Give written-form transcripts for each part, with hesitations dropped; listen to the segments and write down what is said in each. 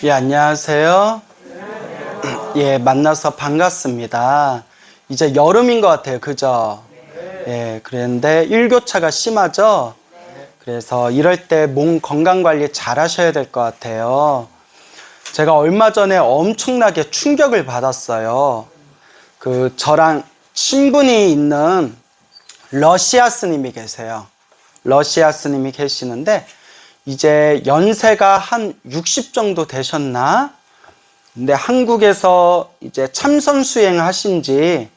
예, 안녕하세요. 예, 만나서 반갑습니다. 이제 여름인 것 같아요. 그죠? 예, 그런데 일교차가 심하죠? 그래서 이럴 때 몸 건강 관리 잘 하셔야 될 것 같아요. 제가 얼마 전에 엄청나게 충격을 받았어요. 저랑 친분이 있는 러시아 스님이 계세요. 러시아 스님이 계시는데, 이제 연세가 한 60 정도 되셨나? 근데 한국에서 이제 참선 수행을 하신 지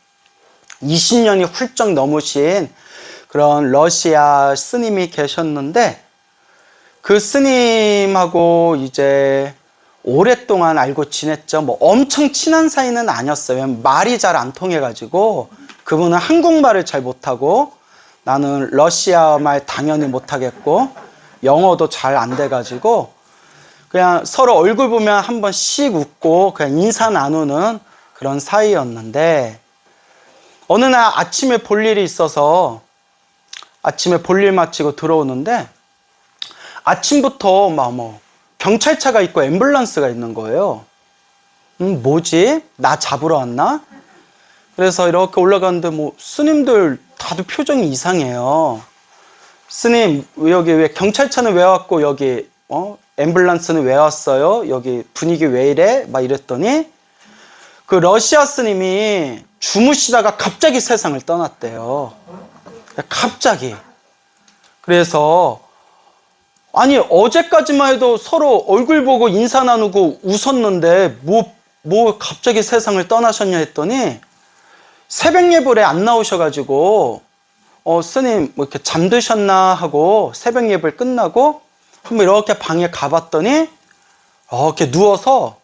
20년이 훌쩍 넘으신 그런 러시아 스님이 계셨는데, 그 스님하고 이제 오랫동안 알고 지냈죠. 뭐 엄청 친한 사이는 아니었어요. 말이 잘 안 통해가지고, 그분은 한국말을 잘 못하고, 나는 러시아 말 당연히 못하겠고, 영어도 잘 안 돼가지고, 그냥 서로 얼굴 보면 한 번씩 웃고 그냥 인사 나누는 그런 사이였는데, 어느 날 아침에 볼 일이 있어서 아침에 볼 일 마치고 들어오는데, 아침부터 막 경찰차가 있고 앰뷸런스가 있는 거예요. 뭐지? 나 잡으러 왔나? 그래서 이렇게 올라가는데 스님들 다들 표정이 이상해요. 스님, 여기 왜 경찰차는 왜 왔고 여기 앰뷸런스는 왜 왔어요? 여기 분위기 왜 이래? 막 이랬더니 그 러시아 스님이 주무시다가 갑자기 세상을 떠났대요. 갑자기. 그래서 아니 어제까지만 해도 서로 얼굴 보고 인사 나누고 웃었는데 뭐 갑자기 세상을 떠나셨냐 했더니 새벽 예불에 안 나오셔가지고 스님 뭐 이렇게 잠드셨나 하고 새벽 예불 끝나고 한번 이렇게 방에 가봤더니 이렇게 누워서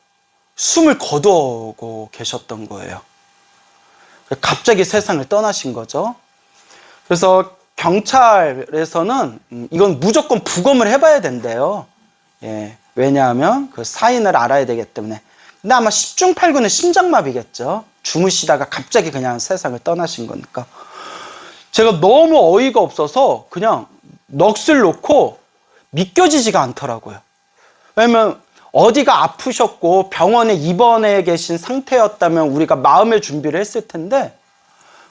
숨을 거두고 계셨던 거예요. 갑자기 세상을 떠나신 거죠. 그래서 경찰에서는 이건 무조건 부검을 해봐야 된대요. 예, 왜냐하면 그 사인을 알아야 되기 때문에. 근데 아마 10중 8구는 심장마비겠죠. 주무시다가 갑자기 그냥 세상을 떠나신 거니까. 제가 너무 어이가 없어서 그냥 넋을 놓고 믿겨지지가 않더라고요. 왜냐면 어디가 아프셨고 병원에 입원해 계신 상태였다면 우리가 마음의 준비를 했을 텐데,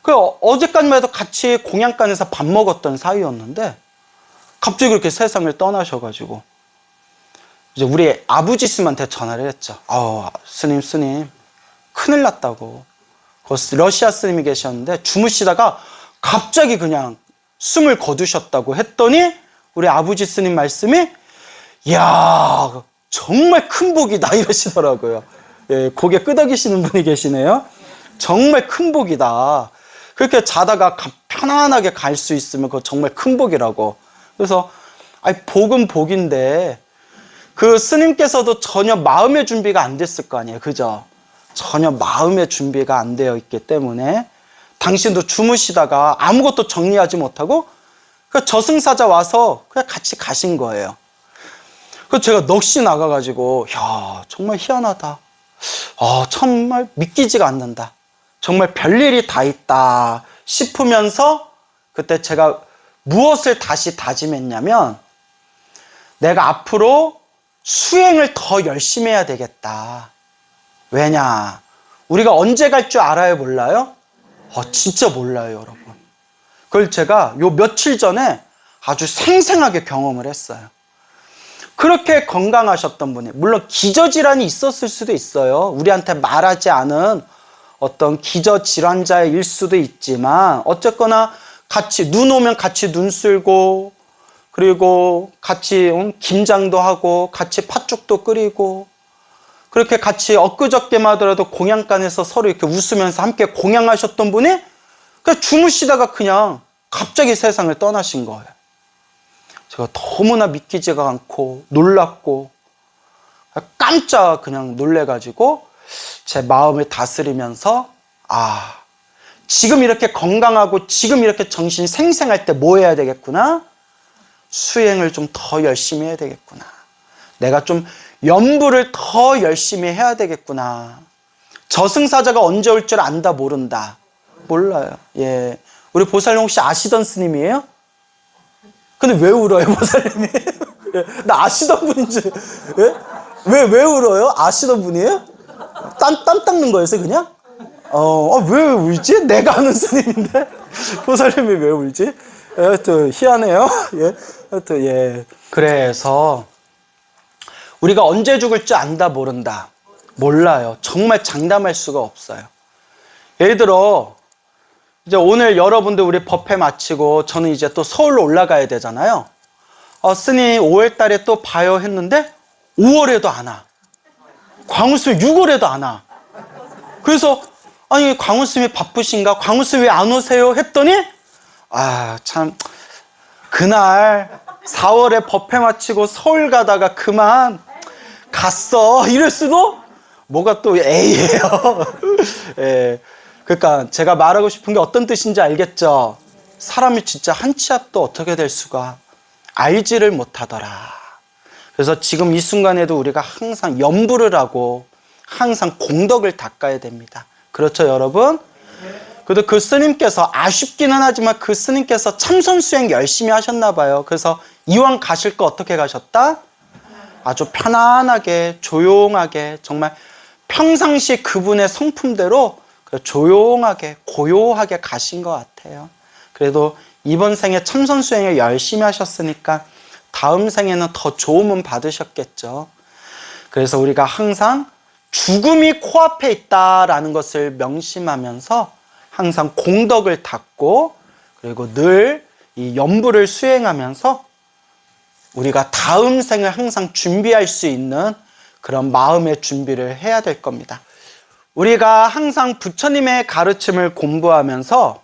어제까지만 해도 같이 공양간에서 밥 먹었던 사이였는데 갑자기 그렇게 세상을 떠나셔가지고 이제 우리 아버지 스님한테 전화를 했죠. 스님 큰일 났다고. 러시아 스님이 계셨는데 주무시다가 갑자기 그냥 숨을 거두셨다고 했더니 우리 아버지 스님 말씀이 이야 정말 큰 복이다 이러시더라고요. 예, 고개 끄덕이시는 분이 계시네요. 정말 큰 복이다. 그렇게 자다가 편안하게 갈 수 있으면 그거 정말 큰 복이라고. 그래서 복은 복인데 그 스님께서도 전혀 마음의 준비가 안 됐을 거 아니에요. 그죠? 전혀 마음의 준비가 안 되어 있기 때문에 당신도 주무시다가 아무것도 정리하지 못하고 저승사자 와서 그냥 같이 가신 거예요. 그래서 제가 넋이 나가가지고 야 정말 희한하다. 정말 믿기지가 않는다. 정말 별일이 다 있다 싶으면서 그때 제가 무엇을 다시 다짐했냐면 내가 앞으로 수행을 더 열심히 해야 되겠다. 왜냐? 우리가 언제 갈 줄 알아요? 몰라요? 진짜 몰라요, 여러분. 그걸 제가 요 며칠 전에 아주 생생하게 경험을 했어요. 그렇게 건강하셨던 분이, 물론 기저질환이 있었을 수도 있어요. 우리한테 말하지 않은 어떤 기저질환자일 수도 있지만 어쨌거나 같이 눈 오면 같이 눈 쓸고 그리고 같이 김장도 하고 같이 팥죽도 끓이고 그렇게 같이 엊그저께만 하더라도 공양간에서 서로 이렇게 웃으면서 함께 공양하셨던 분이 그냥 주무시다가 그냥 갑자기 세상을 떠나신 거예요. 제가 너무나 믿기지가 않고 놀랐고 깜짝 그냥 놀래가지고 제 마음을 다스리면서 지금 이렇게 건강하고 지금 이렇게 정신 생생할 때 뭐 해야 되겠구나? 수행을 좀 더 열심히 해야 되겠구나. 내가 좀 연부를 더 열심히 해야 되겠구나. 저승사자가 언제 올 줄 안다 모른다. 몰라요. 예, 우리 보살님 혹시 아시던 스님이에요? 근데 왜 울어요 보살님이? 나 아시던 분인 줄. 예? 왜 울어요? 아시던 분이에요? 땀 닦는 거였어요, 그냥? 왜 울지? 내가 아는 스님인데? 보살님이 왜 울지? 하여튼, 희한해요. 예. 하여튼, 예. 그래서, 우리가 언제 죽을지 안다, 모른다. 몰라요. 정말 장담할 수가 없어요. 예를 들어, 이제 오늘 여러분들 우리 법회 마치고 저는 이제 또 서울로 올라가야 되잖아요. 스님 5월 달에 또 봐요 했는데 5월에도 안 와. 광우스님 6월에도 안 와. 그래서 아니 광우스님이 바쁘신가? 광우스님 왜 안 오세요? 했더니 참 그날 4월에 법회 마치고 서울 가다가 그만 갔어. 이럴 수도 뭐가 또 A예요. 예. 그러니까 제가 말하고 싶은 게 어떤 뜻인지 알겠죠? 사람이 진짜 한 치 앞도 어떻게 될 수가 알지를 못하더라. 그래서 지금 이 순간에도 우리가 항상 염불을 하고 항상 공덕을 닦아야 됩니다. 그렇죠, 여러분? 그래도 그 스님께서 아쉽기는 하지만 그 스님께서 참선 수행 열심히 하셨나 봐요. 그래서 이왕 가실 거 어떻게 가셨다? 아주 편안하게 조용하게 정말 평상시 그분의 성품대로 조용하게 고요하게 가신 것 같아요. 그래도 이번 생에 참선 수행을 열심히 하셨으니까 다음 생에는 더 좋음은 받으셨겠죠. 그래서 우리가 항상 죽음이 코앞에 있다라는 것을 명심하면서 항상 공덕을 닦고 그리고 늘 이 염불을 수행하면서 우리가 다음 생을 항상 준비할 수 있는 그런 마음의 준비를 해야 될 겁니다. 우리가 항상 부처님의 가르침을 공부하면서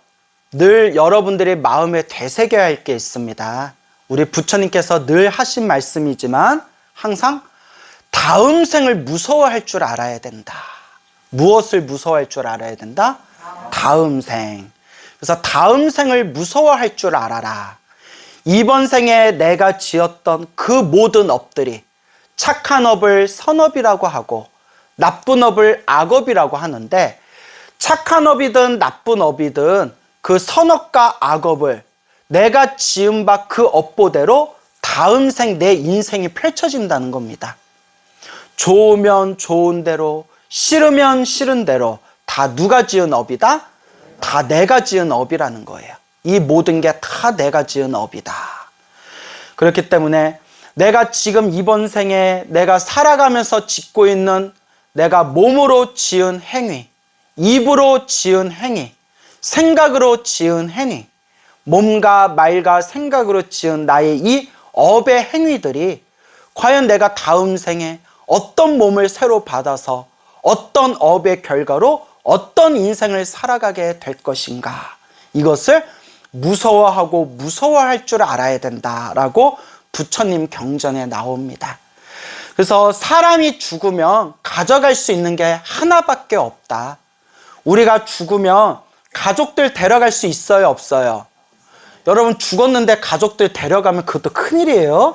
늘 여러분들이 마음에 되새겨야 할 게 있습니다. 우리 부처님께서 늘 하신 말씀이지만 항상 다음 생을 무서워할 줄 알아야 된다. 무엇을 무서워할 줄 알아야 된다? 다음 생. 그래서 다음 생을 무서워할 줄 알아라. 이번 생에 내가 지었던 그 모든 업들이 착한 업을 선업이라고 하고 나쁜 업을 악업이라고 하는데 착한 업이든 나쁜 업이든 그 선업과 악업을 내가 지은 바 그 업보대로 다음 생 내 인생이 펼쳐진다는 겁니다. 좋으면 좋은 대로 싫으면 싫은 대로 다 누가 지은 업이다? 다 내가 지은 업이라는 거예요. 이 모든 게 다 내가 지은 업이다. 그렇기 때문에 내가 지금 이번 생에 내가 살아가면서 짓고 있는 내가 몸으로 지은 행위, 입으로 지은 행위, 생각으로 지은 행위, 몸과 말과 생각으로 지은 나의 이 업의 행위들이 과연 내가 다음 생에 어떤 몸을 새로 받아서 어떤 업의 결과로 어떤 인생을 살아가게 될 것인가. 이것을 무서워하고 무서워할 줄 알아야 된다라고 부처님 경전에 나옵니다. 그래서 사람이 죽으면 가져갈 수 있는 게 하나밖에 없다. 우리가 죽으면 가족들 데려갈 수 있어요, 없어요? 여러분 죽었는데 가족들 데려가면 그것도 큰일이에요.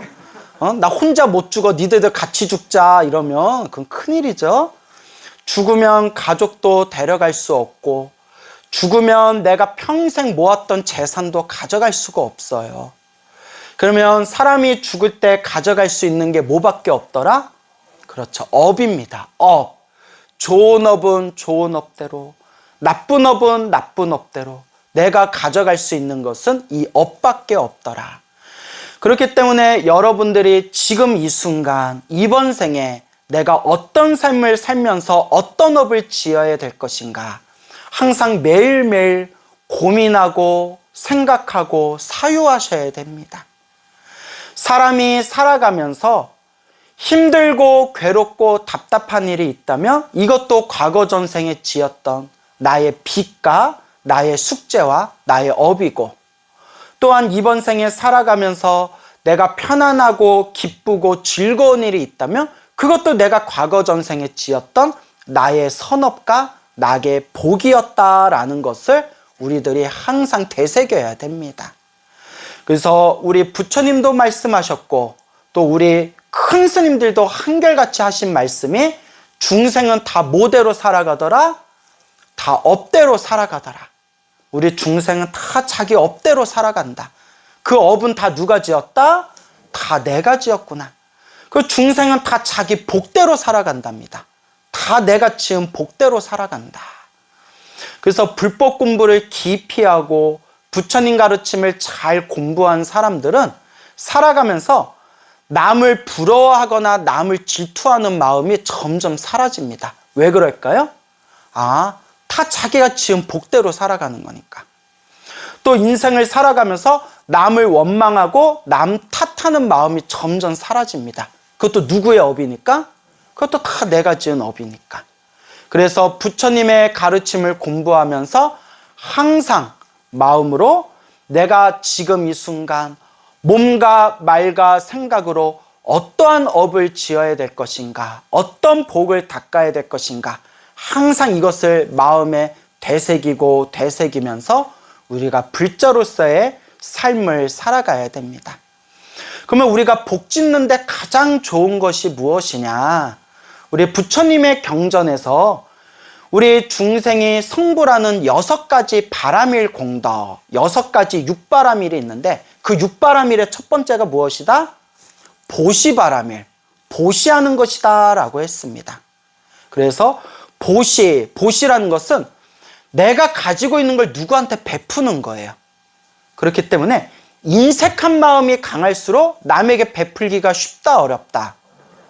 나 혼자 못 죽어, 니들 같이 죽자 이러면 그건 큰일이죠. 죽으면 가족도 데려갈 수 없고 죽으면 내가 평생 모았던 재산도 가져갈 수가 없어요. 그러면 사람이 죽을 때 가져갈 수 있는 게 뭐밖에 없더라? 그렇죠. 업입니다. 업. 좋은 업은 좋은 업대로, 나쁜 업은 나쁜 업대로 내가 가져갈 수 있는 것은 이 업밖에 없더라. 그렇기 때문에 여러분들이 지금 이 순간, 이번 생에 내가 어떤 삶을 살면서 어떤 업을 지어야 될 것인가 항상 매일매일 고민하고 생각하고 사유하셔야 됩니다. 사람이 살아가면서 힘들고 괴롭고 답답한 일이 있다면 이것도 과거 전생에 지었던 나의 빚과 나의 숙제와 나의 업이고, 또한 이번 생에 살아가면서 내가 편안하고 기쁘고 즐거운 일이 있다면 그것도 내가 과거 전생에 지었던 나의 선업과 나의 복이었다라는 것을 우리들이 항상 되새겨야 됩니다. 그래서 우리 부처님도 말씀하셨고 또 우리 큰 스님들도 한결같이 하신 말씀이 중생은 다 뭐대로 살아가더라? 다 업대로 살아가더라. 우리 중생은 다 자기 업대로 살아간다. 그 업은 다 누가 지었다? 다 내가 지었구나. 그 중생은 다 자기 복대로 살아간답니다. 다 내가 지은 복대로 살아간다. 그래서 불법 공부를 깊이 하고 부처님 가르침을 잘 공부한 사람들은 살아가면서 남을 부러워하거나 남을 질투하는 마음이 점점 사라집니다. 왜 그럴까요? 다 자기가 지은 복대로 살아가는 거니까. 또 인생을 살아가면서 남을 원망하고 남 탓하는 마음이 점점 사라집니다. 그것도 누구의 업이니까? 그것도 다 내가 지은 업이니까. 그래서 부처님의 가르침을 공부하면서 항상 마음으로 내가 지금 이 순간 몸과 말과 생각으로 어떠한 업을 지어야 될 것인가, 어떤 복을 닦아야 될 것인가, 항상 이것을 마음에 되새기고 되새기면서 우리가 불자로서의 삶을 살아가야 됩니다. 그러면 우리가 복 짓는데 가장 좋은 것이 무엇이냐? 우리 부처님의 경전에서 우리 중생이 성불하는 6가지 바람일 공덕, 6가지 육바람일이 있는데 그 육바람일의 첫 번째가 무엇이다? 보시바람일, 보시하는 것이다 라고 했습니다. 그래서 보시라는 것은 내가 가지고 있는 걸 누구한테 베푸는 거예요. 그렇기 때문에 인색한 마음이 강할수록 남에게 베풀기가 쉽다, 어렵다?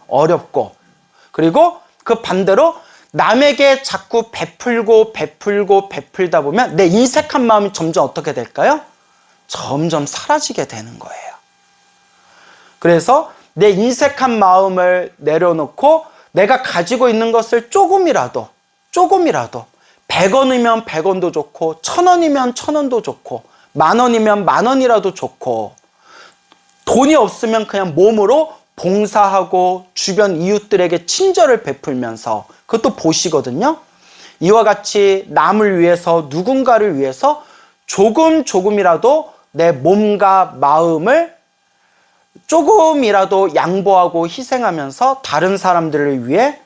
어렵고, 그리고 그 반대로 남에게 자꾸 베풀다 보면 내 인색한 마음이 점점 어떻게 될까요? 점점 사라지게 되는 거예요. 그래서 내 인색한 마음을 내려놓고 내가 가지고 있는 것을 조금이라도 100원이면 100원도 좋고 1000원이면 1000원도 좋고 10,000원이면 10,000원이라도 좋고 돈이 없으면 그냥 몸으로 봉사하고 주변 이웃들에게 친절을 베풀면서 그것도 보시거든요. 이와 같이 남을 위해서 누군가를 위해서 조금이라도 내 몸과 마음을 조금이라도 양보하고 희생하면서 다른 사람들을 위해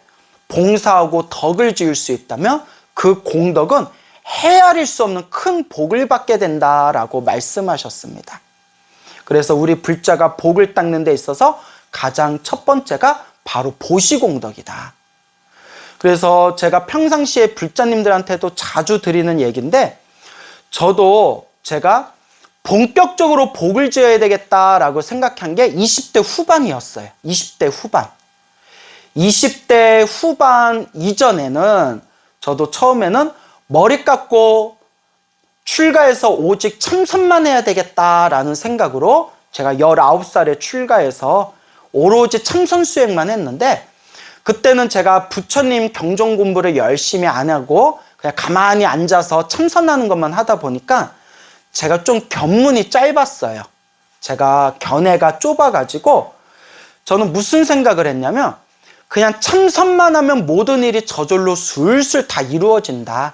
봉사하고 덕을 지을 수 있다면 그 공덕은 헤아릴 수 없는 큰 복을 받게 된다라고 말씀하셨습니다. 그래서 우리 불자가 복을 닦는 데 있어서 가장 첫 번째가 바로 보시공덕이다. 그래서 제가 평상시에 불자님들한테도 자주 드리는 얘기인데 저도 제가 본격적으로 복을 지어야 되겠다라고 생각한 게 20대 후반이었어요. 20대 후반. 20대 후반 이전에는 저도 처음에는 머리 깎고 출가해서 오직 참선만 해야 되겠다라는 생각으로 제가 19살에 출가해서 오로지 참선 수행만 했는데 그때는 제가 부처님 경전 공부를 열심히 안 하고 그냥 가만히 앉아서 참선하는 것만 하다 보니까 제가 좀 견문이 짧았어요. 제가 견해가 좁아가지고 저는 무슨 생각을 했냐면 그냥 참선만 하면 모든 일이 저절로 술술 다 이루어진다.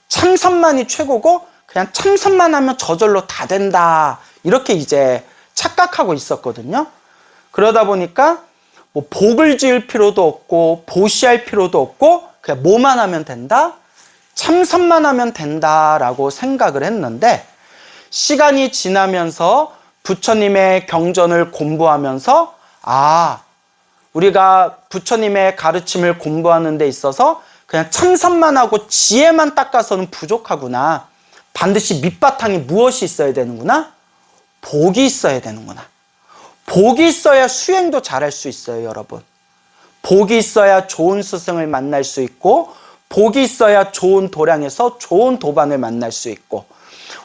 참선만이 최고고 그냥 참선만 하면 저절로 다 된다. 이렇게 이제 착각하고 있었거든요. 그러다 보니까 뭐 복을 지을 필요도 없고 보시할 필요도 없고 그냥 뭐만 하면 된다? 참선만 하면 된다라고 생각을 했는데 시간이 지나면서 부처님의 경전을 공부하면서 우리가 부처님의 가르침을 공부하는 데 있어서 그냥 참선만 하고 지혜만 닦아서는 부족하구나. 반드시 밑바탕에 무엇이 있어야 되는구나? 복이 있어야 되는구나. 복이 있어야 수행도 잘할 수 있어요, 여러분. 복이 있어야 좋은 스승을 만날 수 있고 복이 있어야 좋은 도량에서 좋은 도반을 만날 수 있고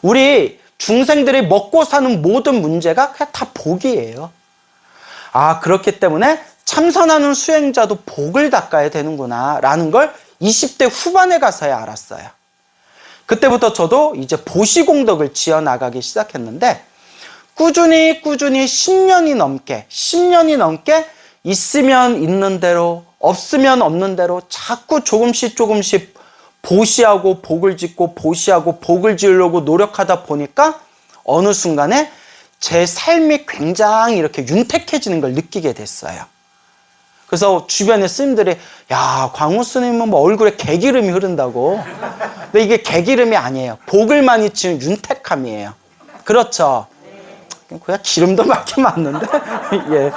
우리 중생들이 먹고 사는 모든 문제가 그냥 다 복이에요. 그렇기 때문에 참선하는 수행자도 복을 닦아야 되는구나 라는 걸 20대 후반에 가서야 알았어요. 그때부터 저도 이제 보시공덕을 지어나가기 시작했는데 꾸준히 10년이 넘게 있으면 있는 대로 없으면 없는 대로 자꾸 조금씩 보시하고 복을 짓고 보시하고 복을 지으려고 노력하다 보니까 어느 순간에 제 삶이 굉장히 이렇게 윤택해지는 걸 느끼게 됐어요. 그래서 주변에 스님들이 광우 스님은 뭐 얼굴에 개기름이 흐른다고. 근데 이게 개기름이 아니에요. 복을 많이 지은 윤택함이에요. 그렇죠? 그냥 기름도 맞게 맞는데 예.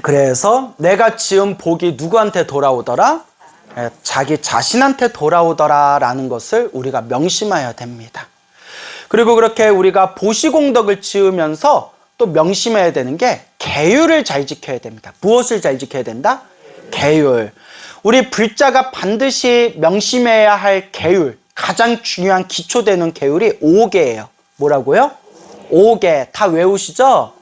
그래서 내가 지은 복이 누구한테 돌아오더라? 자기 자신한테 돌아오더라 라는 것을 우리가 명심해야 됩니다. 그리고 그렇게 우리가 보시공덕을 지으면서 또 명심해야 되는 게 계율을 잘 지켜야 됩니다. 무엇을 잘 지켜야 된다? 계율. 우리 불자가 반드시 명심해야 할 계율, 가장 중요한 기초되는 계율이 5개예요. 뭐라고요? 5개. 다 외우시죠?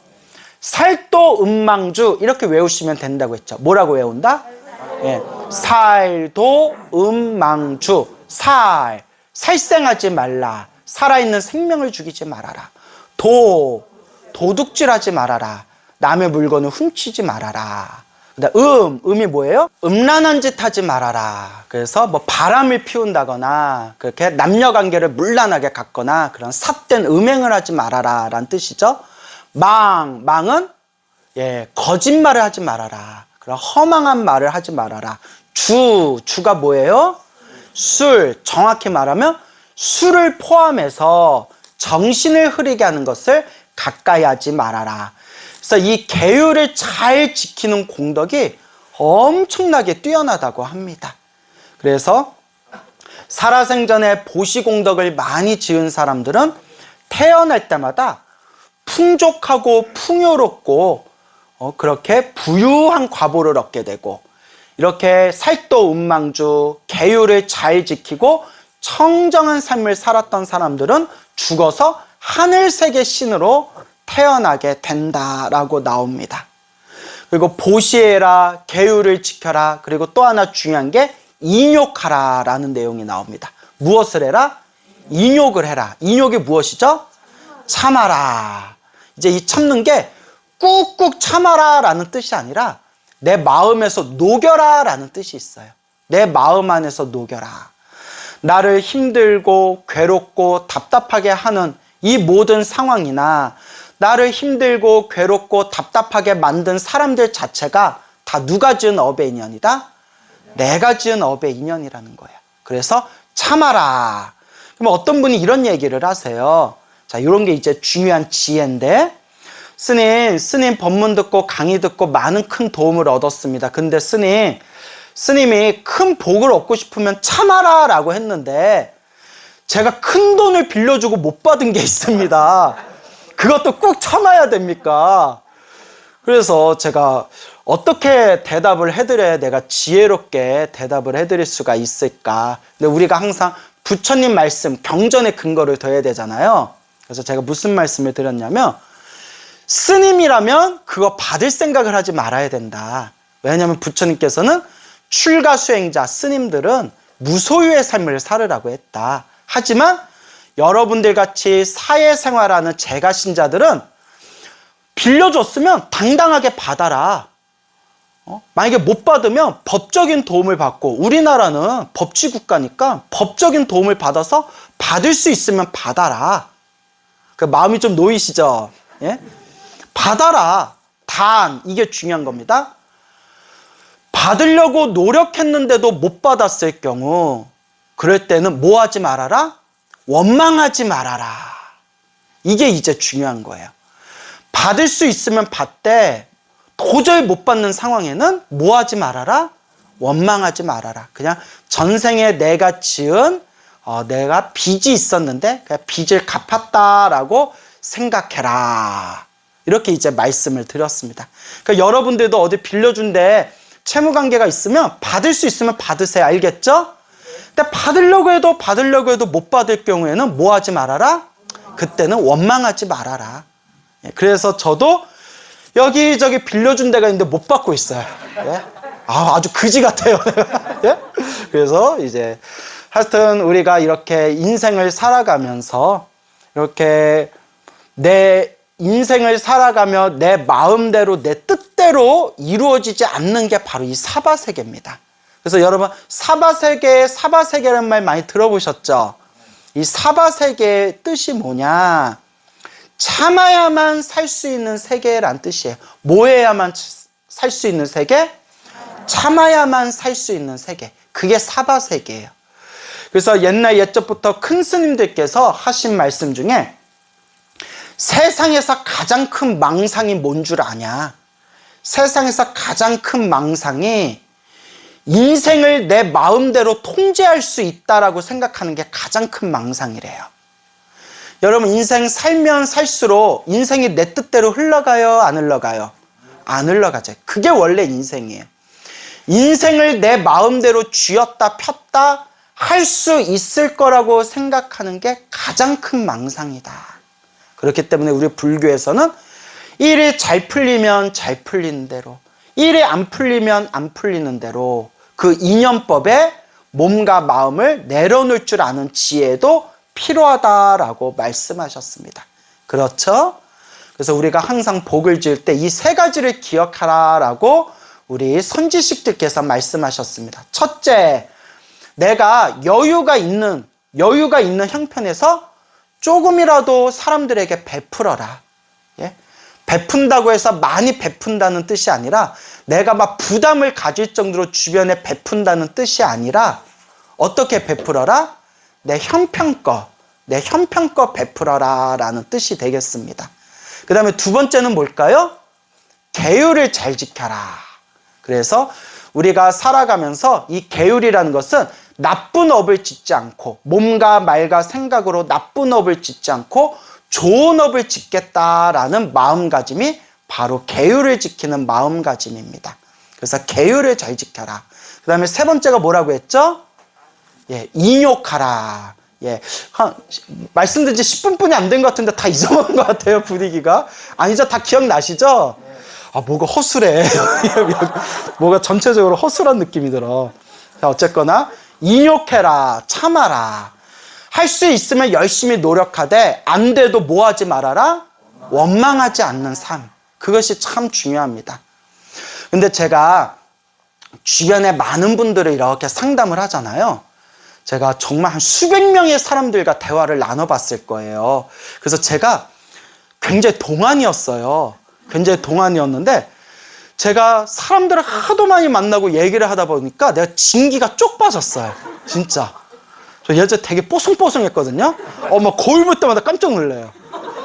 살도 음망주 이렇게 외우시면 된다고 했죠. 뭐라고 외운다? 예. 살도 음망주. 살생하지 말라. 살아있는 생명을 죽이지 말아라. 도둑질하지 말아라. 남의 물건을 훔치지 말아라. 음이 뭐예요? 음란한 짓 하지 말아라. 그래서 뭐 바람을 피운다거나 그렇게 남녀관계를 문란하게 갖거나 그런 삿된 음행을 하지 말아라 라는 뜻이죠. 망은 거짓말을 하지 말아라. 그런 허망한 말을 하지 말아라. 주가 뭐예요? 술. 정확히 말하면 술을 포함해서 정신을 흐리게 하는 것을 가까이 하지 말아라. 그래서 이 계율을 잘 지키는 공덕이 엄청나게 뛰어나다고 합니다. 그래서 살아생전에 보시공덕을 많이 지은 사람들은 태어날 때마다 풍족하고 풍요롭고 그렇게 부유한 과보를 얻게 되고, 이렇게 살도 음망주 계율을 잘 지키고 청정한 삶을 살았던 사람들은 죽어서 하늘세계 신으로 태어나게 된다라고 나옵니다. 그리고 보시해라, 계율을 지켜라, 그리고 또 하나 중요한 게 인욕하라 라는 내용이 나옵니다. 무엇을 해라? 인욕을 해라. 인욕이 무엇이죠? 참아라. 이제 이 참는 게 꾹꾹 참아라 라는 뜻이 아니라 내 마음에서 녹여라 라는 뜻이 있어요. 내 마음 안에서 녹여라. 나를 힘들고 괴롭고 답답하게 하는 이 모든 상황이나 나를 힘들고 괴롭고 답답하게 만든 사람들 자체가 다 누가 지은 업의 인연이다? 내가 지은 업의 인연이라는 거예요. 그래서 참아라. 그럼 어떤 분이 이런 얘기를 하세요. 자, 이런 게 이제 중요한 지혜인데, 스님 법문 듣고 강의 듣고 많은 큰 도움을 얻었습니다. 근데 스님이 큰 복을 얻고 싶으면 참아라 라고 했는데 제가 큰 돈을 빌려주고 못 받은 게 있습니다. 그것도 꼭 참아야 됩니까? 그래서 제가 어떻게 대답을 해드려야 내가 지혜롭게 대답을 해드릴 수가 있을까? 근데 우리가 항상 부처님 말씀, 경전의 근거를 둬야 되잖아요. 그래서 제가 무슨 말씀을 드렸냐면, 스님이라면 그거 받을 생각을 하지 말아야 된다. 왜냐하면 부처님께서는 출가수행자, 스님들은 무소유의 삶을 살으라고 했다. 하지만 여러분들 같이 사회생활하는 재가신자들은 빌려줬으면 당당하게 받아라. 만약에 못 받으면 법적인 도움을 받고, 우리나라는 법치국가니까 법적인 도움을 받아서 받을 수 있으면 받아라. 그 마음이 좀 놓이시죠? 예? 받아라. 단, 이게 중요한 겁니다. 받으려고 노력했는데도 못 받았을 경우, 그럴 때는 뭐 하지 말아라? 원망하지 말아라. 이게 이제 중요한 거예요. 받을 수 있으면 받되 도저히 못 받는 상황에는 뭐 하지 말아라? 원망하지 말아라. 그냥 전생에 내가 지은 내가 빚이 있었는데 그냥 빚을 갚았다라고 생각해라. 이렇게 이제 말씀을 드렸습니다. 그러니까 여러분들도 어디 빌려준데 채무관계가 있으면 받을 수 있으면 받으세요. 알겠죠? 근데 받으려고 해도 못 받을 경우에는 뭐 하지 말아라? 그때는 원망하지 말아라. 그래서 저도 여기저기 빌려준 데가 있는데 못 받고 있어요. 예? 아주 그지 같아요. 예? 그래서 이제 하여튼 우리가 이렇게 인생을 살아가면서 이렇게 내 인생을 살아가며 내 마음대로 내 뜻대로 이루어지지 않는 게 바로 이 사바세계입니다. 그래서 여러분 사바세계라는 말 많이 들어보셨죠? 이 사바세계의 뜻이 뭐냐? 참아야만 살 수 있는 세계란 뜻이에요. 뭐 해야만 살 수 있는 세계? 참아야만 살 수 있는 세계. 그게 사바세계예요. 그래서 옛날 옛적부터 큰 스님들께서 하신 말씀 중에 세상에서 가장 큰 망상이 뭔 줄 아냐? 세상에서 가장 큰 망상이 인생을 내 마음대로 통제할 수 있다라고 생각하는 게 가장 큰 망상이래요. 여러분, 인생 살면 살수록 인생이 내 뜻대로 흘러가요, 안 흘러가요? 안 흘러가죠. 그게 원래 인생이에요. 인생을 내 마음대로 쥐었다 폈다 할 수 있을 거라고 생각하는 게 가장 큰 망상이다. 그렇기 때문에 우리 불교에서는 일이 잘 풀리면 잘 풀리는 대로, 일이 안 풀리면 안 풀리는 대로 그 인연법에 몸과 마음을 내려놓을 줄 아는 지혜도 필요하다라고 말씀하셨습니다. 그렇죠? 그래서 우리가 항상 복을 지을 때 이 세 가지를 기억하라라고 우리 선지식들께서 말씀하셨습니다. 첫째, 내가 여유가 있는 형편에서 조금이라도 사람들에게 베풀어라. 예? 베푼다고 해서 많이 베푼다는 뜻이 아니라 내가 막 부담을 가질 정도로 주변에 베푼다는 뜻이 아니라 어떻게 베풀어라? 내 형편껏 베풀어라 라는 뜻이 되겠습니다. 그 다음에 두 번째는 뭘까요? 계율을 잘 지켜라. 그래서 우리가 살아가면서 이 계율이라는 것은 나쁜 업을 짓지 않고 몸과 말과 생각으로 나쁜 업을 짓지 않고 좋은 업을 짓겠다라는 마음가짐이 바로 계율을 지키는 마음가짐입니다. 그래서 계율을 잘 지켜라. 그 다음에 세 번째가 뭐라고 했죠? 예, 인욕하라. 예, 말씀드린 지 10분뿐이 안 된 것 같은데 다 잊어먹은 것 같아요, 분위기가. 아니죠? 다 기억나시죠? 아, 뭐가 허술해. 뭐가 전체적으로 허술한 느낌이 들어. 자, 어쨌거나 인욕해라, 참아라. 할 수 있으면 열심히 노력하되 안 돼도 뭐 하지 말아라? 원망하지 않는 삶. 그것이 참 중요합니다. 근데 제가 주변에 많은 분들을 이렇게 상담을 하잖아요. 제가 정말 한 수백 명의 사람들과 대화를 나눠봤을 거예요. 그래서 제가 굉장히 동안이었어요. 굉장히 동안이었는데 제가 사람들을 하도 많이 만나고 얘기를 하다 보니까 내가 진기가 쪽 빠졌어요. 진짜. 저 예전에 되게 뽀송뽀송했거든요. 막 거울 볼 때마다 깜짝 놀래요.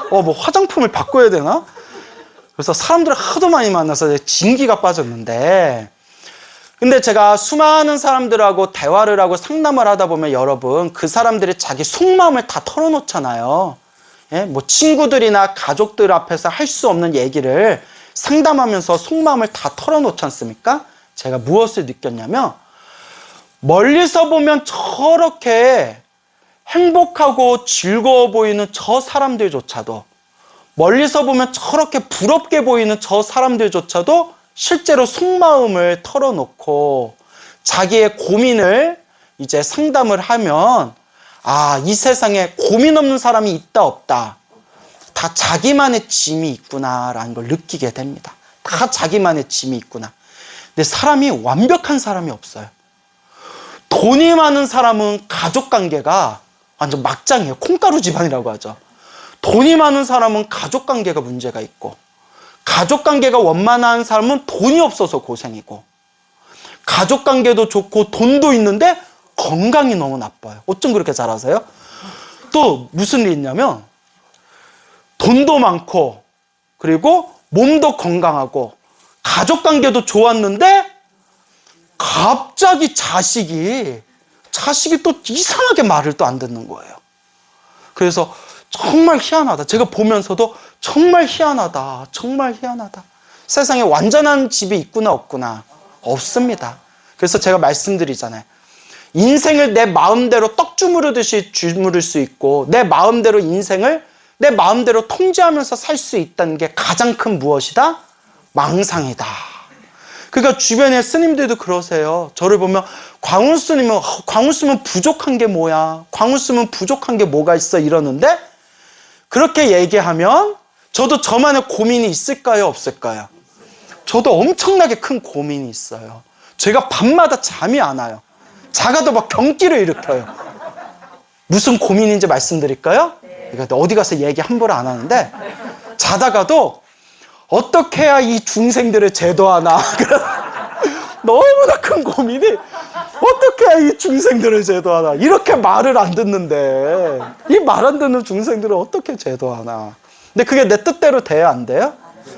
뭐 화장품을 바꿔야 되나? 그래서 사람들을 하도 많이 만나서 진기가 빠졌는데, 근데 제가 수많은 사람들하고 대화를 하고 상담을 하다 보면 여러분, 그 사람들이 자기 속마음을 다 털어놓잖아요. 예? 뭐 친구들이나 가족들 앞에서 할 수 없는 얘기를 상담하면서 속마음을 다 털어놓지 않습니까? 제가 무엇을 느꼈냐면, 멀리서 보면 저렇게 행복하고 즐거워 보이는 저 사람들조차도, 멀리서 보면 저렇게 부럽게 보이는 저 사람들조차도 실제로 속마음을 털어놓고 자기의 고민을 이제 상담을 하면, 아, 이 세상에 고민 없는 사람이 있다 없다, 다 자기만의 짐이 있구나라는 걸 느끼게 됩니다. 다 자기만의 짐이 있구나. 근데 사람이 완벽한 사람이 없어요. 돈이 많은 사람은 가족관계가 완전 막장이에요. 콩가루 집안이라고 하죠. 돈이 많은 사람은 가족관계가 문제가 있고, 가족관계가 원만한 사람은 돈이 없어서 고생이고, 가족관계도 좋고 돈도 있는데 건강이 너무 나빠요. 어쩜 그렇게 잘하세요? 또 무슨 일이 있냐면, 돈도 많고 그리고 몸도 건강하고 가족관계도 좋았는데 갑자기 자식이 또 이상하게 말을 또 안 듣는 거예요. 그래서 정말 희한하다. 제가 보면서도 정말 희한하다. 정말 희한하다. 세상에 완전한 집이 있구나 없구나? 없습니다. 그래서 제가 말씀드리잖아요. 인생을 내 마음대로 떡 주무르듯이 주무를 수 있고, 내 마음대로 인생을 내 마음대로 통제하면서 살 수 있다는 게 가장 큰 무엇이다? 망상이다. 그러니까 주변에 스님들도 그러세요. 저를 보면 광우스님은 부족한 게 뭐야? 광우스님은 부족한 게 뭐가 있어? 이러는데, 그렇게 얘기하면 저도 저만의 고민이 있을까요? 없을까요? 저도 엄청나게 큰 고민이 있어요. 제가 밤마다 잠이 안 와요. 자가도 막 경기를 일으켜요. 무슨 고민인지 말씀드릴까요? 그러니까 어디 가서 얘기 함부로 안 하는데, 자다가도 어떻게 해야 이 중생들을 제도하나. 너무나 큰 고민이, 어떻게 해야 이 중생들을 제도하나. 이렇게 말을 안 듣는데 이 말 안 듣는 중생들을 어떻게 제도하나. 근데 그게 내 뜻대로 돼야 안 돼요?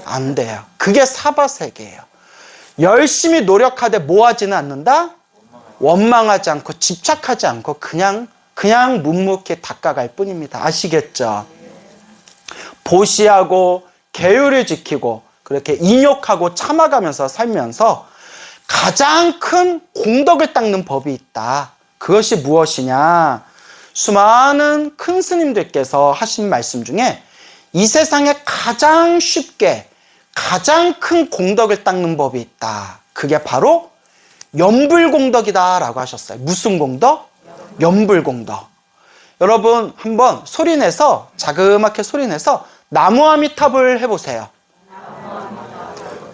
안 돼요. 그게 사바세계예요. 열심히 노력하되 뭐하지는 않는다? 원망하지 않고 집착하지 않고 그냥 묵묵히 닦아갈 뿐입니다. 아시겠죠? 보시하고 계율을 지키고 그렇게 인욕하고 참아가면서 살면서 가장 큰 공덕을 닦는 법이 있다. 그것이 무엇이냐? 수많은 큰 스님들께서 하신 말씀 중에 이 세상에 가장 쉽게 가장 큰 공덕을 닦는 법이 있다. 그게 바로 염불공덕이다 라고 하셨어요. 무슨 공덕? 염불공덕. 여러분 한번 소리내서 자그맣게 소리내서 나무아미탑을 해보세요.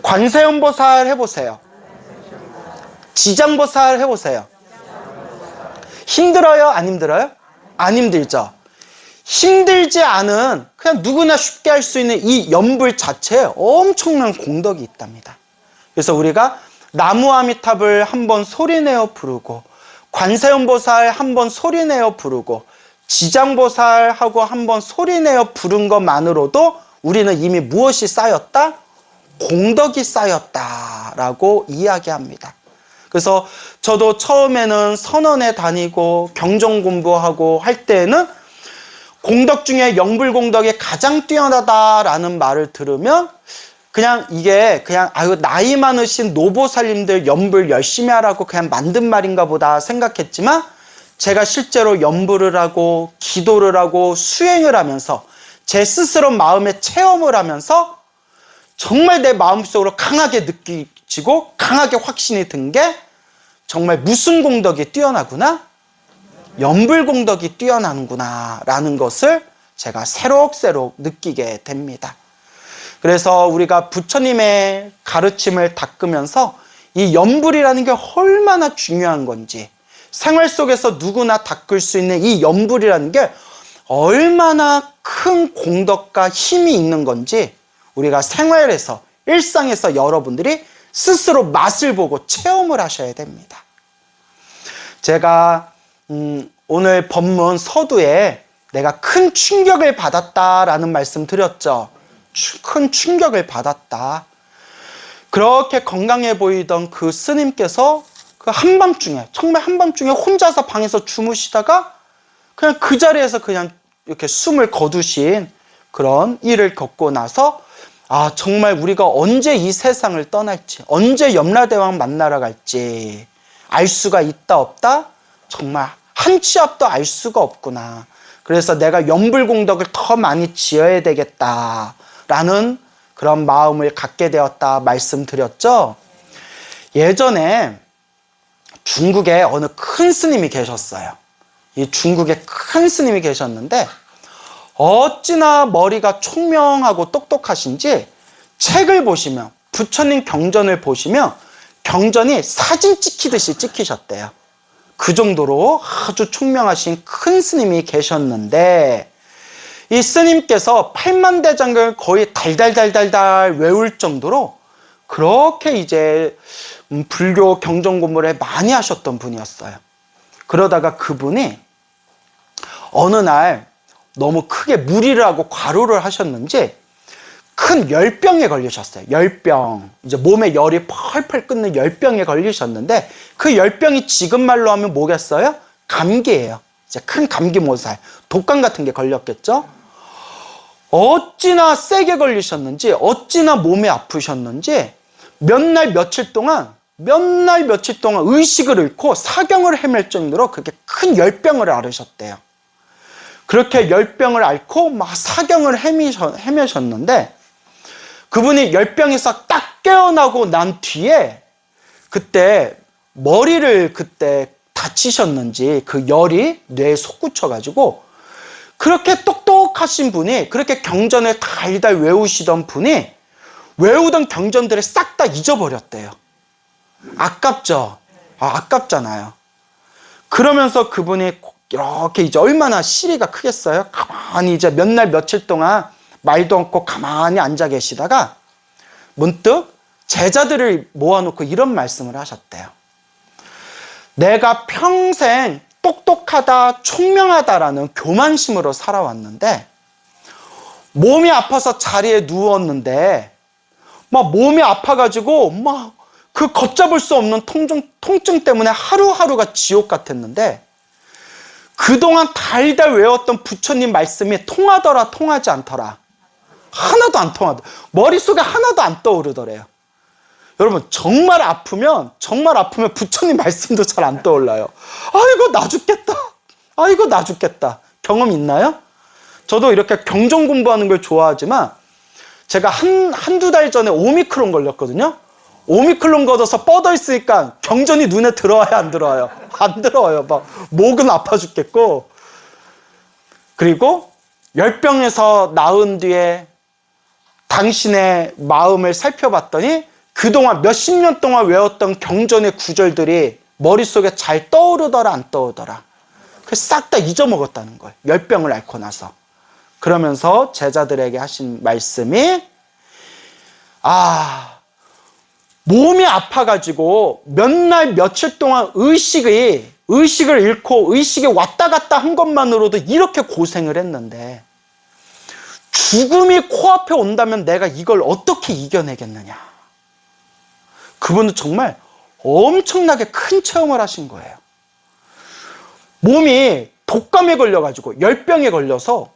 관세음보살 해보세요. 지장보살 해보세요. 힘들어요? 안 힘들어요? 안 힘들죠? 힘들지 않은 그냥 누구나 쉽게 할 수 있는 이 염불 자체에 엄청난 공덕이 있답니다. 그래서 우리가 나무아미탑을 한번 소리내어 부르고 관세음보살 한번 소리내어 부르고 지장보살하고 한번 소리내어 부른 것만으로도 우리는 이미 무엇이 쌓였다? 공덕이 쌓였다라고 이야기합니다. 그래서 저도 처음에는 선원에 다니고 경전 공부하고 할 때에는 공덕 중에 영불공덕이 가장 뛰어나다라는 말을 들으면 그냥 이게 그냥 아유 나이 많으신 노보살님들 염불 열심히 하라고 그냥 만든 말인가 보다 생각했지만 제가 실제로 염불을 하고 기도를 하고 수행을 하면서 제 스스로 마음에 체험을 하면서 정말 내 마음속으로 강하게 느끼지고 강하게 확신이 든 게 정말 무슨 공덕이 뛰어나구나? 염불공덕이 뛰어나는구나 라는 것을 제가 새록새록 느끼게 됩니다. 그래서 우리가 부처님의 가르침을 닦으면서 이 염불이라는 게 얼마나 중요한 건지 생활 속에서 누구나 닦을 수 있는 이 염불이라는 게 얼마나 큰 공덕과 힘이 있는 건지 우리가 생활에서 일상에서 여러분들이 스스로 맛을 보고 체험을 하셔야 됩니다. 제가 오늘 법문 서두에 내가 큰 충격을 받았다라는 말씀 드렸죠. 큰 충격을 받았다. 그렇게 건강해 보이던 그 스님께서 그 한밤중에 정말 한밤중에 혼자서 방에서 주무시다가 그냥 그 자리에서 그냥 이렇게 숨을 거두신 그런 일을 겪고 나서 아 정말 우리가 언제 이 세상을 떠날지 언제 염라대왕 만나러 갈지 알 수가 있다 없다? 정말 한 치 앞도 알 수가 없구나. 그래서 내가 염불공덕을 더 많이 지어야 되겠다라는 그런 마음을 갖게 되었다 말씀드렸죠. 예전에 중국에 어느 큰 스님이 계셨어요. 이 중국에 큰 스님이 계셨는데 어찌나 머리가 총명하고 똑똑하신지 책을 보시면 부처님 경전을 보시면 경전이 사진 찍히듯이 찍히셨대요. 그 정도로 아주 총명하신 큰 스님이 계셨는데 이 스님께서 8만대장을 거의 달달달달달 외울 정도로 그렇게 이제 불교 경전 공부를 많이 하셨던 분이었어요. 그러다가 그분이 어느 날 너무 크게 무리를 하고 과로를 하셨는지 큰 열병에 걸리셨어요. 열병. 이제 몸에 열이 펄펄 끓는 열병에 걸리셨는데 그 열병이 지금 말로 하면 뭐겠어요? 감기예요. 이제 큰 감기 모살, 독감 같은 게 걸렸겠죠? 어찌나 세게 걸리셨는지, 어찌나 몸이 아프셨는지 몇 날 며칠 동안 의식을 잃고 사경을 헤맬 정도로 그렇게 큰 열병을 앓으셨대요. 그렇게 열병을 앓고 막 사경을 헤매셨는데 그분이 열병에서 딱 깨어나고 난 뒤에 그때 머리를 그때 다치셨는지 그 열이 뇌에 솟구쳐가지고 그렇게 똑똑하신 분이 그렇게 경전을 달달 외우시던 분이 외우던 경전들을 싹 다 잊어버렸대요. 아깝죠? 아깝잖아요. 그러면서 그분이 이렇게 이제 얼마나 시리가 크겠어요? 가만히 이제 몇 날 며칠 동안 말도 않고 가만히 앉아 계시다가 문득 제자들을 모아놓고 이런 말씀을 하셨대요. 내가 평생 똑똑하다, 총명하다라는 교만심으로 살아왔는데 몸이 아파서 자리에 누웠는데 막 몸이 아파가지고 막 그 걷잡을 수 없는 통증 때문에 하루하루가 지옥 같았는데, 그동안 달달 외웠던 부처님 말씀이 통하더라 통하지 않더라. 하나도 안 통하더라. 머릿속에 하나도 안 떠오르더래요. 여러분, 정말 아프면 부처님 말씀도 잘 안 떠올라요. 아이고 나 죽겠다, 아이고 나 죽겠다. 경험 있나요? 저도 이렇게 경전 공부하는 걸 좋아하지만, 제가 한두 달 전에 오미크론 걸렸거든요. 오미크론 걷어서 뻗어 있으니까 경전이 눈에 들어와요, 안 들어와요? 안 들어와요. 막 목은 아파 죽겠고. 그리고 열병에서 나은 뒤에 당신의 마음을 살펴봤더니 그동안 몇십 년 동안 외웠던 경전의 구절들이 머릿속에 잘 떠오르더라 안 떠오르더라. 그래서 싹 다 잊어먹었다는 거예요. 열병을 앓고 나서. 그러면서 제자들에게 하신 말씀이, 몸이 아파가지고 몇 날 며칠 동안 의식을 잃고 의식이 왔다 갔다 한 것만으로도 이렇게 고생을 했는데, 죽음이 코앞에 온다면 내가 이걸 어떻게 이겨내겠느냐. 그분은 정말 엄청나게 큰 체험을 하신 거예요. 몸이 독감에 걸려가지고 열병에 걸려서,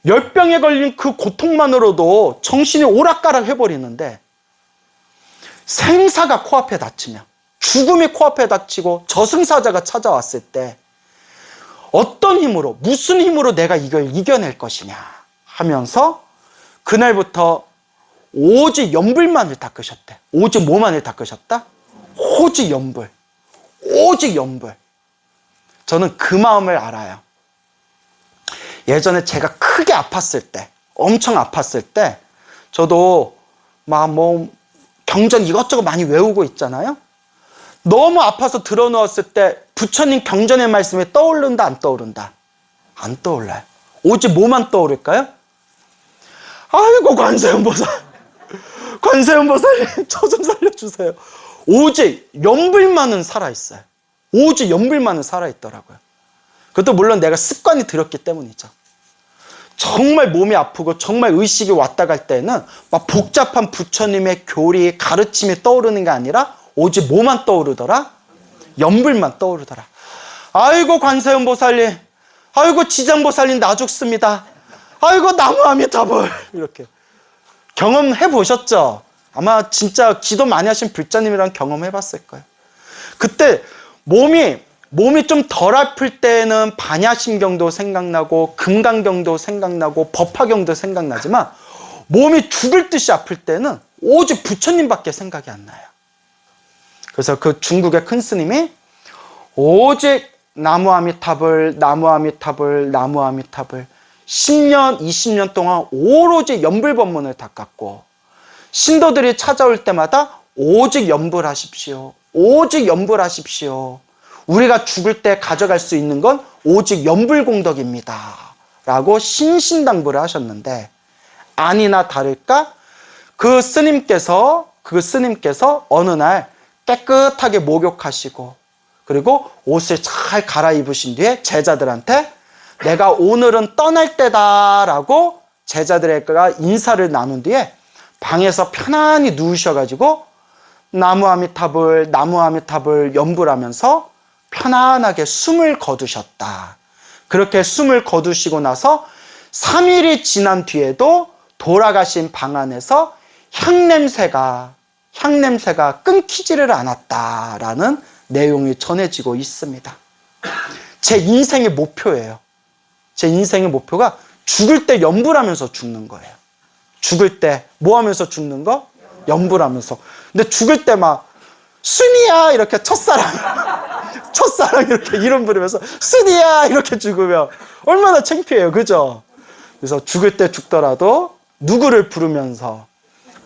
열병에 걸린 그 고통만으로도 정신이 오락가락 해버리는데, 생사가 코앞에 닥치면, 죽음이 코앞에 닥치고 저승사자가 찾아왔을 때 어떤 힘으로, 무슨 힘으로 내가 이걸 이겨낼 것이냐 하면서 그날부터 오직 연불만을 닦으셨대. 오직 뭐만을 닦으셨다? 오직 연불. 오직 연불. 저는 그 마음을 알아요. 예전에 제가 크게 아팠을 때, 엄청 아팠을 때, 저도 막 경전 이것저것 많이 외우고 있잖아요. 너무 아파서 들어누웠을 때 부처님 경전의 말씀이 떠오른다 안 떠오른다? 안 떠올라요. 오직 뭐만 떠오를까요? 아이고 관세음보살, 관세음보살님 저 좀 살려주세요. 오직 연불만은 살아있어요. 오직 연불만은 살아있더라고요. 그것도 물론 내가 습관이 들었기 때문이죠. 정말 몸이 아프고 정말 의식이 왔다 갈 때는 막 복잡한 부처님의 교리, 가르침이 떠오르는 게 아니라 오직 뭐만 떠오르더라? 연불만 떠오르더라. 아이고 관세음보살님, 아이고 지장보살님 나 죽습니다. 아이고 나무아미타불. 이렇게 경험해 보셨죠? 아마 진짜 기도 많이 하신 불자님이랑 경험해 봤을 거예요. 그때 몸이 좀 덜 아플 때는 반야심경도 생각나고 금강경도 생각나고 법화경도 생각나지만, 몸이 죽을 듯이 아플 때는 오직 부처님밖에 생각이 안 나요. 그래서 그 중국의 큰 스님이 오직 나무아미타불, 나무아미타불, 나무아미타불 10년, 20년 동안 오로지 연불법문을 닦았고, 신도들이 찾아올 때마다 오직 연불하십시오, 오직 연불하십시오. 우리가 죽을 때 가져갈 수 있는 건 오직 연불공덕입니다 라고 신신당부를 하셨는데, 아니나 다를까 그 스님께서 어느 날 깨끗하게 목욕하시고, 그리고 옷을 잘 갈아입으신 뒤에 제자들한테 내가 오늘은 떠날 때다 라고 제자들과 인사를 나눈 뒤에 방에서 편안히 누우셔가지고 나무아미타불, 나무아미타불 연불하면서 편안하게 숨을 거두셨다. 그렇게 숨을 거두시고 나서 3일이 지난 뒤에도 돌아가신 방 안에서 향냄새가 끊기지를 않았다라는 내용이 전해지고 있습니다. 제 인생의 목표예요. 제 인생의 목표가 죽을 때 연불하면서 죽는 거예요. 죽을 때 뭐 하면서 죽는 거? 연불하면서. 근데 죽을 때 막 순이야 이렇게 첫사랑 이렇게 이름 부르면서 순이야 이렇게 죽으면 얼마나 창피해요, 그죠? 그래서 죽을 때 죽더라도 누구를 부르면서,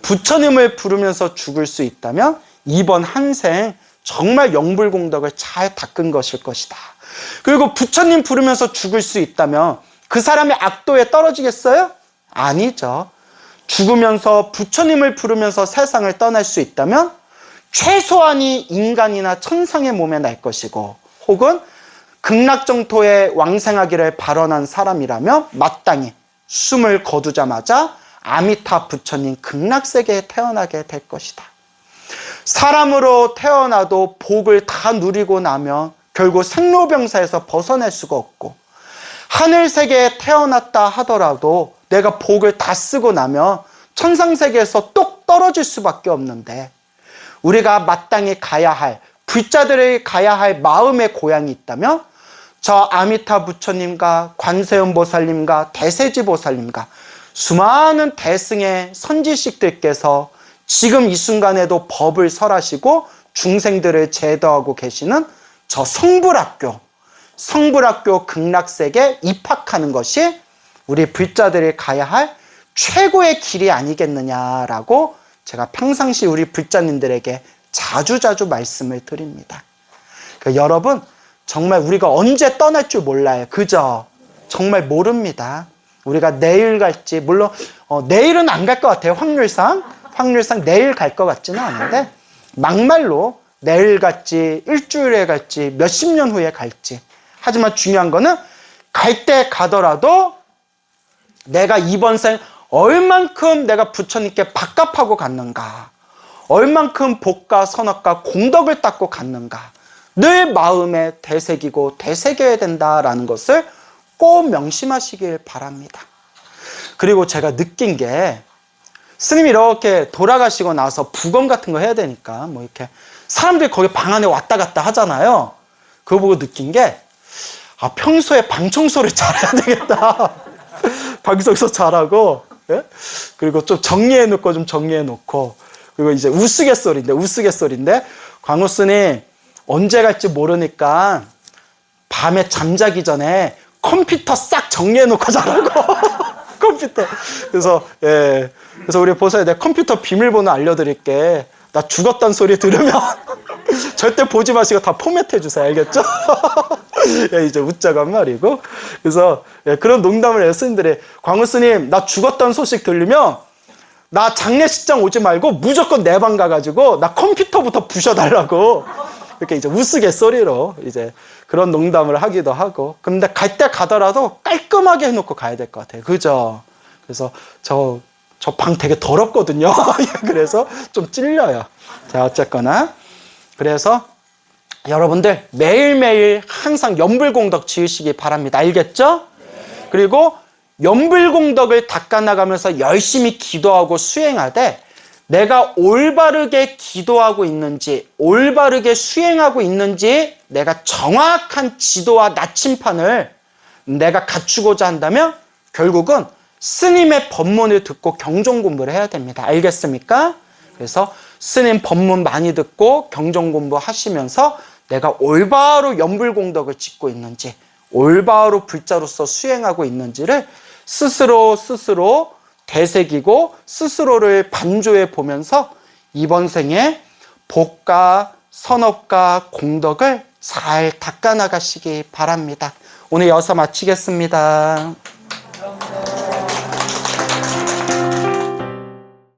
부처님을 부르면서 죽을 수 있다면 이번 한 생 정말 영불공덕을 잘 닦은 것일 것이다. 그리고 부처님 부르면서 죽을 수 있다면 그 사람이 악도에 떨어지겠어요? 아니죠. 죽으면서 부처님을 부르면서 세상을 떠날 수 있다면 최소한이 인간이나 천상의 몸에 날 것이고, 혹은 극락정토에 왕생하기를 발언한 사람이라면 마땅히 숨을 거두자마자 아미타 부처님 극락세계에 태어나게 될 것이다. 사람으로 태어나도 복을 다 누리고 나면 결국 생로병사에서 벗어날 수가 없고, 하늘세계에 태어났다 하더라도 내가 복을 다 쓰고 나면 천상세계에서 똑 떨어질 수밖에 없는데, 우리가 마땅히 가야 할, 불자들이 가야 할 마음의 고향이 있다면 저 아미타 부처님과 관세음 보살님과 대세지 보살님과 수많은 대승의 선지식들께서 지금 이 순간에도 법을 설하시고 중생들을 제도하고 계시는 저 성불학교 극락세계에 입학하는 것이 우리 불자들이 가야 할 최고의 길이 아니겠느냐라고 제가 평상시 우리 불자님들에게 자주자주 말씀을 드립니다. 그러니까 여러분, 정말 우리가 언제 떠날 줄 몰라요. 그죠? 정말 모릅니다. 우리가 내일 갈지, 물론 내일은 안 갈 것 같아요. 확률상 내일 갈 것 같지는 않은데, 막말로 내일 갈지, 일주일에 갈지, 몇십 년 후에 갈지. 하지만 중요한 거는 갈 때 가더라도 내가 이번 생 얼만큼 내가 부처님께 밥값하고 갔는가, 얼만큼 복과 선업과 공덕을 닦고 갔는가, 늘 마음에 되새기고 되새겨야 된다라는 것을 꼭 명심하시길 바랍니다. 그리고 제가 느낀 게, 스님이 이렇게 돌아가시고 나서 부검 같은 거 해야 되니까 뭐 이렇게 사람들이 거기 방 안에 왔다 갔다 하잖아요. 그거 보고 느낀 게, 평소에 방 청소를 잘해야 되겠다. 방 청소 잘하고, 예? 그리고 좀 정리해 놓고, 그리고 이제 우스갯소리인데, 광우 스님 언제 갈지 모르니까 밤에 잠자기 전에 컴퓨터 싹 정리해 놓고 자라고. 컴퓨터. 그래서 우리 보살님, 내가 컴퓨터 비밀번호 알려드릴게. 나 죽었다는 소리 들으면 절대 보지 마시고 다 포맷해 주세요. 알겠죠? 이제 웃자고 한 말이고. 그래서 그런 농담을 해요. 스님들이, 광우 스님, 나 죽었다는 소식 들리면 나 장례식장 오지 말고 무조건 내 방 가가지고 나 컴퓨터부터 부셔달라고. 이렇게 이제 우스갯소리로 이제 그런 농담을 하기도 하고. 근데 갈 때 가더라도 깔끔하게 해놓고 가야 될 것 같아요. 그죠? 그래서 저 방 되게 더럽거든요. 그래서 좀 찔려요. 자, 어쨌거나. 그래서 여러분들 매일매일 항상 연불공덕 지으시기 바랍니다. 알겠죠? 그리고 연불공덕을 닦아나가면서 열심히 기도하고 수행하되, 내가 올바르게 기도하고 있는지, 올바르게 수행하고 있는지 내가 정확한 지도와 나침판을 내가 갖추고자 한다면 결국은 스님의 법문을 듣고 경전 공부를 해야 됩니다. 알겠습니까? 그래서 스님 법문 많이 듣고 경전 공부 하시면서 내가 올바로 연불공덕을 짓고 있는지, 올바로 불자로서 수행하고 있는지를 스스로 되새기고 스스로를 반조해 보면서 이번 생에 복과 선업과 공덕을 잘 닦아나가시기 바랍니다. 오늘 여기서 마치겠습니다.